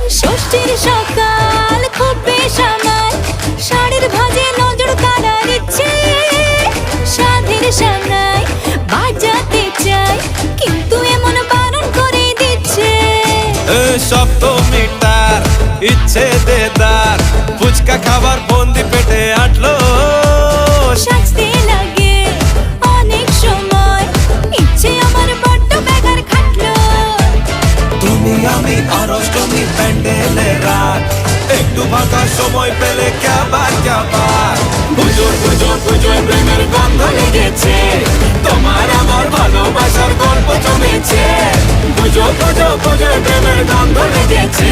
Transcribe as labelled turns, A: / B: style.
A: ষষ্ঠীর সকাল খুব বেসামাল, শাড়ির ভাঁজে নজর কাড়ার ইচ্ছে, সাধের সামনায় বাজাতে চাই কিন্তু এমন বারণ করে দিচ্ছে।
B: সপ্তমীটার ইচ্ছে দেদার, ফুচকা খাবার বন্দি পেটে আটলো।
A: সাজতে লাগে অনেক সময়, ইচ্ছে আমার বড্ড বেগার খাটলো।
B: তুমি আমি আর অষ্টমী প্যান্ডেলে রাত, একটু ফাঁকা সময় পেলে ক্যাবার পুজোর পুজোর পুজোয় প্রেমের গন্ধ লেগেছে, তোমার আমার ভালোবাসার গল্প জমেছে। পুজো পুজো পুজোয় প্রেমের গন্ধ লেগেছে।